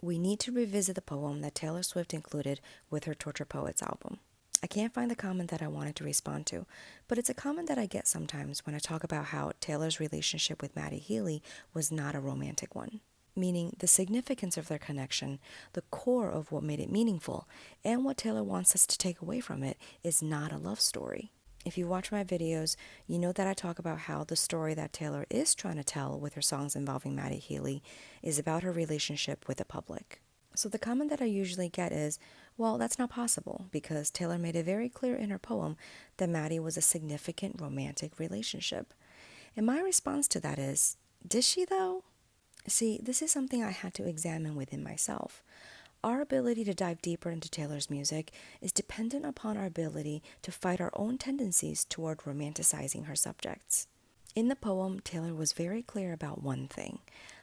we need to revisit the poem that Taylor Swift included with her Torture Poets album. I can't find the comment that I wanted to respond to, but it's a comment that I get sometimes when I talk about how Taylor's relationship with Matty Healy was not a romantic one. Meaning the significance of their connection, the core of what made it meaningful, and what Taylor wants us to take away from it is not a love story. If you watch my videos, you know that I talk about how the story that Taylor is trying to tell with her songs involving Matty Healy is about her relationship with the public. So the comment that I usually get is, well, that's not possible because Taylor made it very clear in her poem that Matty was a significant romantic relationship. And my response to that is, did she though? See, this is something I had to examine within myself. Our ability to dive deeper into Taylor's music is dependent upon our ability to fight our own tendencies toward romanticizing her subjects. In the poem, Taylor was very clear about one thing.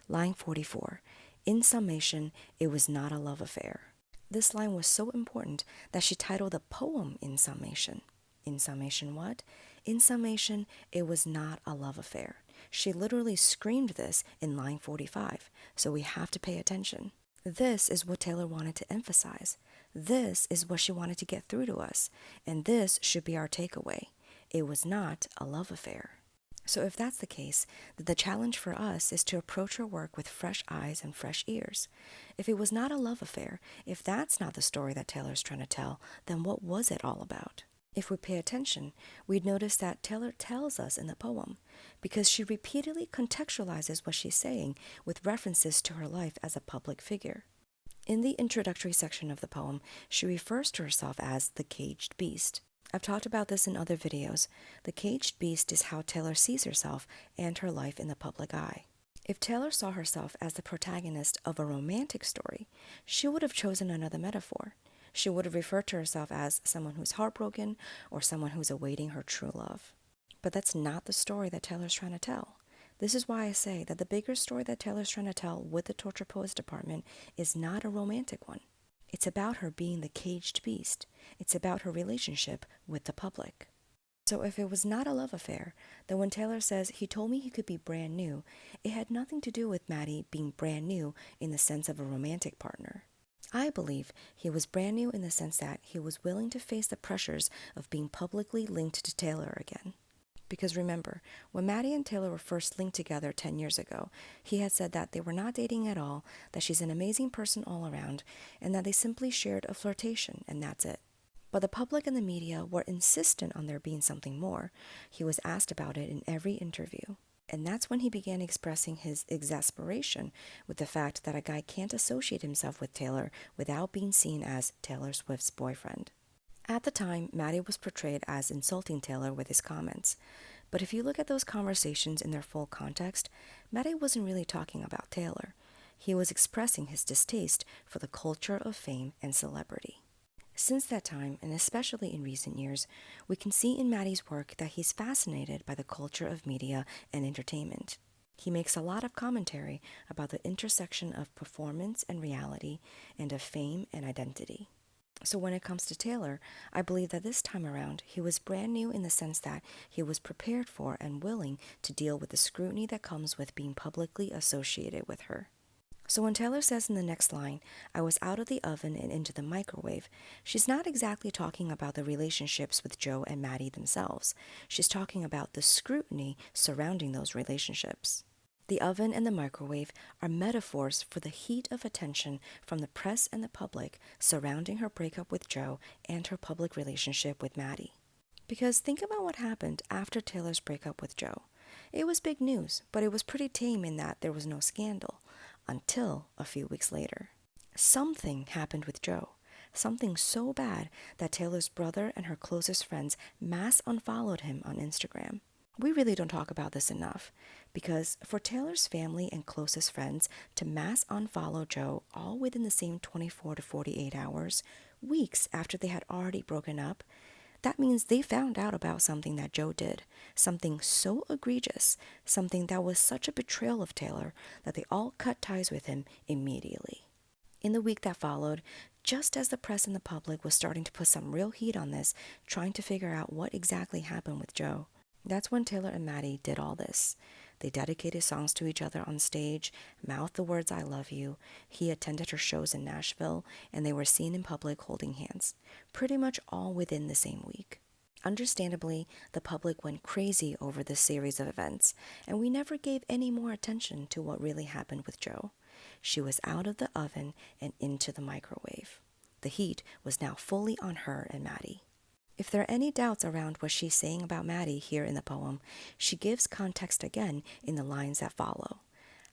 Line 44, in summation, it was not a love affair. This line was so important that she titled the poem In Summation. In summation what? In summation, it was not a love affair. She literally screamed this in line 45, so we have to pay attention. This is what Taylor wanted to emphasize. This is what she wanted to get through to us, and this should be our takeaway. It was not a love affair. So if that's the case, then the challenge for us is to approach her work with fresh eyes and fresh ears. If it was not a love affair, if that's not the story that Taylor's trying to tell, then what was it all about? If we pay attention, we'd notice that Taylor tells us in the poem, because she repeatedly contextualizes what she's saying with references to her life as a public figure. In the introductory section of the poem, she refers to herself as the caged beast. I've talked about this in other videos. The caged beast is how Taylor sees herself and her life in the public eye. If Taylor saw herself as the protagonist of a romantic story, she would have chosen another metaphor. She would have referred to herself as someone who's heartbroken or someone who's awaiting her true love. But that's not the story that Taylor's trying to tell. This is why I say that the bigger story that Taylor's trying to tell with the Torture Poets department is not a romantic one. It's about her being the caged beast. It's about her relationship with the public. So if it was not a love affair, then when Taylor says he told me he could be brand new, it had nothing to do with Matty being brand new in the sense of a romantic partner. I believe he was brand new in the sense that he was willing to face the pressures of being publicly linked to Taylor again. Because remember, when Matty and Taylor were first linked together 10 years ago, he had said that they were not dating at all, that she's an amazing person all around, and that they simply shared a flirtation, and that's it. But the public and the media were insistent on there being something more. He was asked about it in every interview. And that's when he began expressing his exasperation with the fact that a guy can't associate himself with Taylor without being seen as Taylor Swift's boyfriend. At the time, Matty was portrayed as insulting Taylor with his comments. But if you look at those conversations in their full context, Matty wasn't really talking about Taylor. He was expressing his distaste for the culture of fame and celebrity. Since that time, and especially in recent years, we can see in Matty's work that he's fascinated by the culture of media and entertainment. He makes a lot of commentary about the intersection of performance and reality, and of fame and identity. So when it comes to Taylor, I believe that this time around, he was brand new in the sense that he was prepared for and willing to deal with the scrutiny that comes with being publicly associated with her. So when Taylor says in the next line, I was out of the oven and into the microwave, she's not exactly talking about the relationships with Joe and Matty themselves. She's talking about the scrutiny surrounding those relationships. The oven and the microwave are metaphors for the heat of attention from the press and the public surrounding her breakup with Joe and her public relationship with Matty. Because think about what happened after Taylor's breakup with Joe. It was big news, but it was pretty tame in that there was no scandal, until a few weeks later. Something happened with Joe. Something so bad that Taylor's brother and her closest friends mass unfollowed him on Instagram. We really don't talk about this enough, because for Taylor's family and closest friends to mass unfollow Joe all within the same 24 to 48 hours, weeks after they had already broken up, that means they found out about something that Joe did, something so egregious, something that was such a betrayal of Taylor that they all cut ties with him immediately. In the week that followed, just as the press and the public was starting to put some real heat on this, trying to figure out what exactly happened with Joe, that's when Taylor and Matty did all this. They dedicated songs to each other on stage, mouthed the words "I love you." He attended her shows in Nashville, and they were seen in public holding hands, pretty much all within the same week. Understandably, the public went crazy over this series of events, and we never gave any more attention to what really happened with Jo. She was out of the oven and into the microwave. The heat was now fully on her and Matty. If there are any doubts around what she's saying about Matty here in the poem, she gives context again in the lines that follow.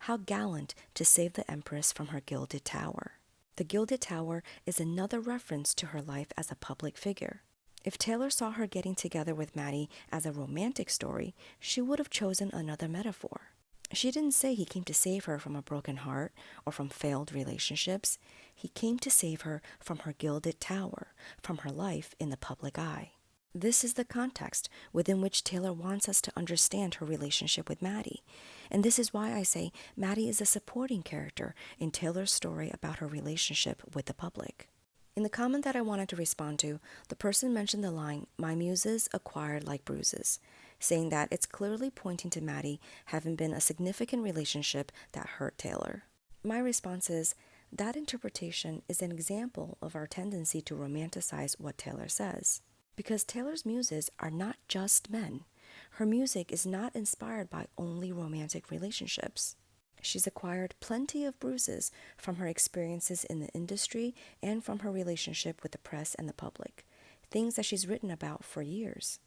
How gallant to save the Empress from her gilded tower. The gilded tower is another reference to her life as a public figure. If Taylor saw her getting together with Matty as a romantic story, she would have chosen another metaphor. She didn't say he came to save her from a broken heart or from failed relationships. He came to save her from her gilded tower, from her life in the public eye. This is the context within which Taylor wants us to understand her relationship with Matty. And this is why I say Matty is a supporting character in Taylor's story about her relationship with the public. In the comment that I wanted to respond to, the person mentioned the line, "My muses acquired like bruises," saying that it's clearly pointing to Matty having been a significant relationship that hurt Taylor. My response is, that interpretation is an example of our tendency to romanticize what Taylor says. Because Taylor's muses are not just men. Her music is not inspired by only romantic relationships. She's acquired plenty of bruises from her experiences in the industry and from her relationship with the press and the public, things that she's written about for years.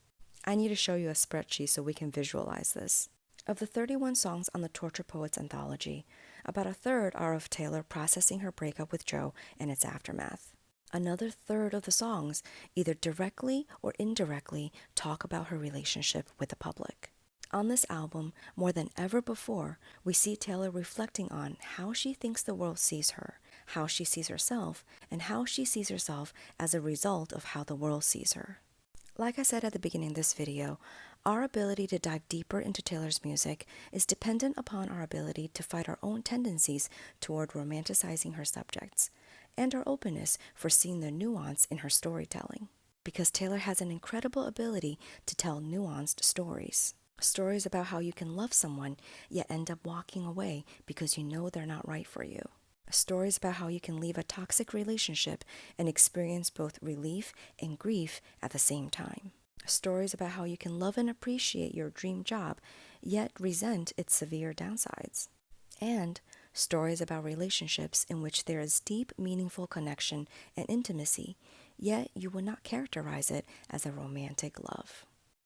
I need to show you a spreadsheet so we can visualize this. Of the 31 songs on the Torture Poets anthology, about a third are of Taylor processing her breakup with Jo and its aftermath. Another third of the songs either directly or indirectly talk about her relationship with the public. On this album, more than ever before, we see Taylor reflecting on how she thinks the world sees her, how she sees herself, and how she sees herself as a result of how the world sees her. Like I said at the beginning of this video, our ability to dive deeper into Taylor's music is dependent upon our ability to fight our own tendencies toward romanticizing her subjects, and our openness for seeing the nuance in her storytelling. Because Taylor has an incredible ability to tell nuanced stories. Stories about how you can love someone, yet end up walking away because you know they're not right for you. Stories about how you can leave a toxic relationship and experience both relief and grief at the same time. Stories about how you can love and appreciate your dream job, yet resent its severe downsides. And stories about relationships in which there is deep, meaningful connection and intimacy, yet you would not characterize it as a romantic love.